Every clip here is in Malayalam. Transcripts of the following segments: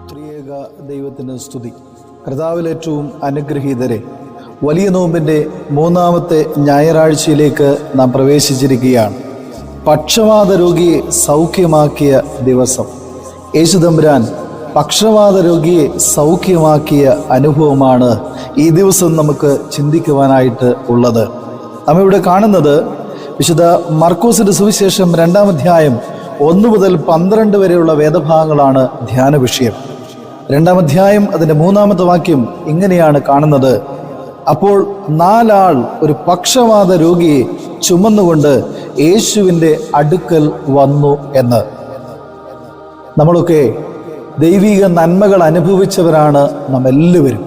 ത്രിയേക ദൈവത്തിന് സ്തുതി. കർത്താവിൽ ഏറ്റവും അനുഗ്രഹീതരെ, വലിയ നോമ്പിൻ്റെ മൂന്നാമത്തെ ഞായറാഴ്ചയിലേക്ക് നാം പ്രവേശിച്ചിരിക്കുകയാണ്. പക്ഷവാത രോഗിയെ സൗഖ്യമാക്കിയ ദിവസം. യേശുതമ്പുരാൻ പക്ഷവാത രോഗിയെ സൗഖ്യമാക്കിയ അനുഭവമാണ് ഈ ദിവസം നമുക്ക് ചിന്തിക്കുവാനായിട്ട് ഉള്ളത്. നാം ഇവിടെ കാണുന്നത് വിശുദ്ധ മർക്കോസിന്റെ സുവിശേഷം 2-ാം അധ്യായം 1 മുതൽ 12 വരെയുള്ള വേദഭാഗങ്ങളാണ് ധ്യാന വിഷയം. 2-ാം അധ്യായം അതിൻ്റെ 3-ാമത്തെ വാക്യം ഇങ്ങനെയാണ് കാണുന്നത്: അപ്പോൾ 4 ആൾ ഒരു പക്ഷവാത രോഗിയെ ചുമന്നുകൊണ്ട് യേശുവിൻ്റെ അടുക്കൽ വന്നു എന്ന്. നമ്മളൊക്കെ ദൈവിക നന്മകൾ അനുഭവിച്ചവരാണ് നാം എല്ലാവരും.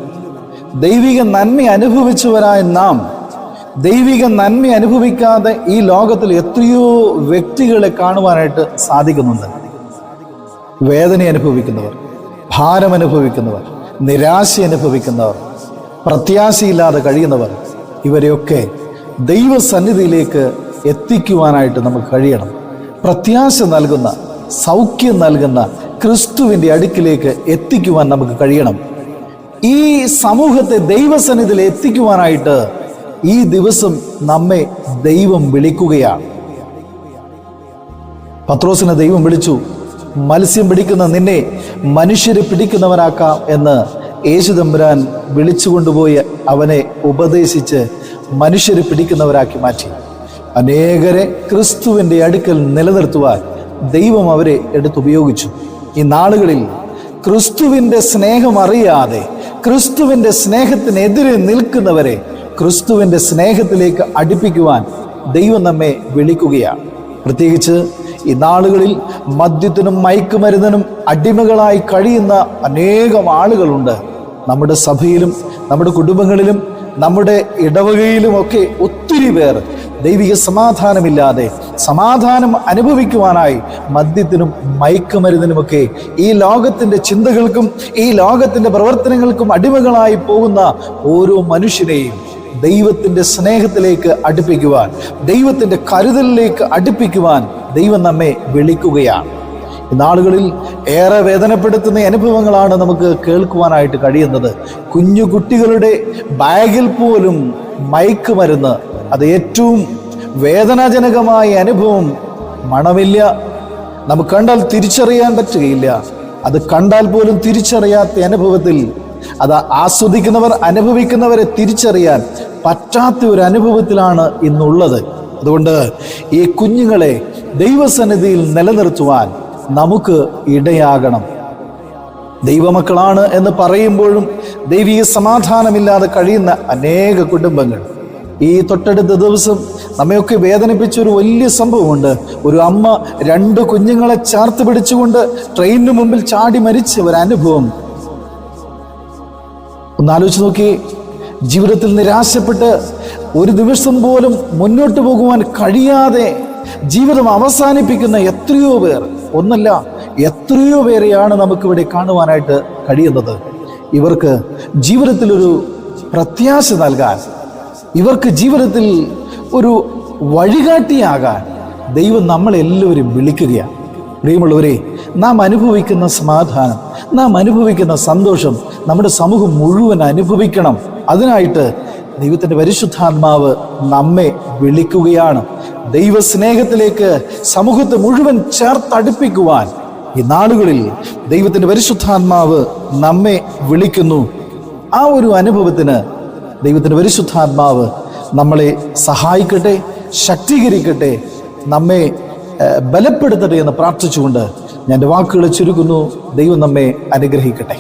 ദൈവിക നന്മ അനുഭവിച്ചവരായ നാം ദൈവിക നന്മ അനുഭവിക്കാതെ ഈ ലോകത്തിൽ എത്രയോ വ്യക്തികളെ കാണുവാനായിട്ട് സാധിക്കുന്നുണ്ട്. വേദന അനുഭവിക്കുന്നവർ, ഭാരം അനുഭവിക്കുന്നവർ, നിരാശ അനുഭവിക്കുന്നവർ, പ്രത്യാശയില്ലാതെ കഴിയുന്നവർ, ഇവരെയൊക്കെ ദൈവസന്നിധിയിലേക്ക് എത്തിക്കുവാനായിട്ട് നമുക്ക് കഴിയണം. പ്രത്യാശ നൽകുന്ന, സൗഖ്യം നൽകുന്ന ക്രിസ്തുവിൻ്റെ അടുക്കിലേക്ക് എത്തിക്കുവാൻ നമുക്ക് കഴിയണം. ഈ സമൂഹത്തെ ദൈവസന്നിധിയിൽ എത്തിക്കുവാനായിട്ട് ഈ ദിവസം നമ്മെ ദൈവം വിളിക്കുകയാണ്. പത്രോസിനെ ദൈവം വിളിച്ചു. മത്സ്യം പിടിക്കുന്ന നിന്നെ മനുഷ്യരെ പിടിക്കുന്നവനാക്കാം എന്ന് യേശുതമ്പുരാൻ വിളിച്ചുകൊണ്ടുപോയി അവനെ ഉപദേശിച്ച് മനുഷ്യരെ പിടിക്കുന്നവരാക്കി മാറ്റി. അനേകരെ ക്രിസ്തുവിൻ്റെ അടുക്കൽ നിലനിർത്തുവാൻ ദൈവം അവരെ എടുത്തുപയോഗിച്ചു. ഈ നാളുകളിൽ ക്രിസ്തുവിൻ്റെ സ്നേഹം അറിയാതെ ക്രിസ്തുവിൻ്റെ സ്നേഹത്തിനെതിരെ നിൽക്കുന്നവരെ ക്രിസ്തുവിൻ്റെ സ്നേഹത്തിലേക്ക് അടുപ്പിക്കുവാൻ ദൈവം നമ്മെ വിളിക്കുകയാണ്. പ്രത്യേകിച്ച് ഈ നാളുകളിൽ മദ്യത്തിനും മയക്കുമരുന്നിനും അടിമകളായി കഴിയുന്ന അനേകം ആളുകളുണ്ട്. നമ്മുടെ സഭയിലും നമ്മുടെ കുടുംബങ്ങളിലും നമ്മുടെ ഇടവകയിലുമൊക്കെ ഒത്തിരി പേർ ദൈവിക സമാധാനമില്ലാതെ സമാധാനം അനുഭവിക്കുവാനായി മദ്യത്തിനും മയക്കുമരുന്നിനുമൊക്കെ ഈ ലോകത്തിൻ്റെ ചിന്തകൾക്കും ഈ ലോകത്തിൻ്റെ പ്രവർത്തനങ്ങൾക്കും അടിമകളായി പോകുന്ന ഓരോ മനുഷ്യനെയും ദൈവത്തിൻ്റെ സ്നേഹത്തിലേക്ക് അടുപ്പിക്കുവാൻ, ദൈവത്തിൻ്റെ കരുതലിലേക്ക് അടുപ്പിക്കുവാൻ ദൈവം നമ്മെ വിളിക്കുകയാണ്. ഈ നാളുകളിൽ ഏറെ വേദനപ്പെടുത്തുന്ന അനുഭവങ്ങളാണ് നമുക്ക് കേൾക്കുവാനായിട്ട് കഴിയുന്നത്. കുഞ്ഞു കുട്ടികളുടെ ബാഗിൽ പോലും മയക്കുമരുന്ന്. അത് ഏറ്റവും വേദനാജനകമായ അനുഭവം. മണമില്ല, നമുക്ക് കണ്ടാൽ തിരിച്ചറിയാൻ പറ്റുകയില്ല. അത് കണ്ടാൽ പോലും തിരിച്ചറിയാത്ത അനുഭവത്തിൽ, അത് ആസ്വദിക്കുന്നവർ അനുഭവിക്കുന്നവരെ തിരിച്ചറിയാൻ പറ്റാത്ത ഒരു അനുഭവത്തിലാണ് ഇന്നുള്ളത്. അതുകൊണ്ട് ഈ കുഞ്ഞുങ്ങളെ ദൈവസന്നിധിയിൽ നിലനിർത്തുവാൻ നമുക്ക് ഇടയാകണം. ദൈവമക്കളാണ് എന്ന് പറയുമ്പോഴും ദൈവിക സമാധാനമില്ലാതെ കഴിയുന്ന അനേക കുടുംബങ്ങൾ. ഈ തൊട്ടടുത്ത ദിവസം നമ്മയൊക്കെ വേദനിപ്പിച്ച ഒരു വലിയ സംഭവമുണ്ട്. ഒരു അമ്മ 2 കുഞ്ഞുങ്ങളെ ചേർത്ത് പിടിച്ചുകൊണ്ട് ട്രെയിനിന് മുമ്പിൽ ചാടി മരിച്ച ഒരു അനുഭവം. ഒന്നാലോചിച്ച് നോക്കി. ജീവിതത്തിൽ നിരാശപ്പെട്ട് ഒരു ദിവസം പോലും മുന്നോട്ട് പോകുവാൻ കഴിയാതെ ജീവിതം അവസാനിപ്പിക്കുന്ന എത്രയോ പേർ, ഒന്നല്ല എത്രയോ പേരെയാണ് നമുക്കിവിടെ കാണുവാനായിട്ട് കഴിയുന്നത്. ഇവർക്ക് ജീവിതത്തിലൊരു പ്രത്യാശ നൽകാൻ, ഇവർക്ക് ജീവിതത്തിൽ ഒരു വഴികാട്ടിയാകാൻ ദൈവം നമ്മളെല്ലാവരും വിളിക്കുകയാണ്. പ്രിയമുള്ളവരെ, നാം അനുഭവിക്കുന്ന സമാധാനം, നാം അനുഭവിക്കുന്ന സന്തോഷം നമ്മുടെ സമൂഹം മുഴുവൻ അനുഭവിക്കണം. അതിനായിട്ട് ദൈവത്തിൻ്റെ പരിശുദ്ധാത്മാവ് നമ്മെ വിളിക്കുകയാണ്. ദൈവസ്നേഹത്തിലേക്ക് സമൂഹത്തെ മുഴുവൻ ചേർത്തടുപ്പിക്കുവാൻ ഈ നാളുകളിൽ ദൈവത്തിൻ്റെ പരിശുദ്ധാത്മാവ് നമ്മെ വിളിക്കുന്നു. ആ ഒരു അനുഭവത്തിന് ദൈവത്തിൻ്റെ പരിശുദ്ധാത്മാവ് നമ്മളെ സഹായിക്കട്ടെ, ശക്തീകരിക്കട്ടെ, നമ്മെ ബലപ്പെടുത്തട്ടെ എന്ന് പ്രാർത്ഥിച്ചുകൊണ്ട് ഞാൻ എൻ്റെ വാക്കുകളെ ചുരുക്കുന്നു. ദൈവം നമ്മെ അനുഗ്രഹിക്കട്ടെ.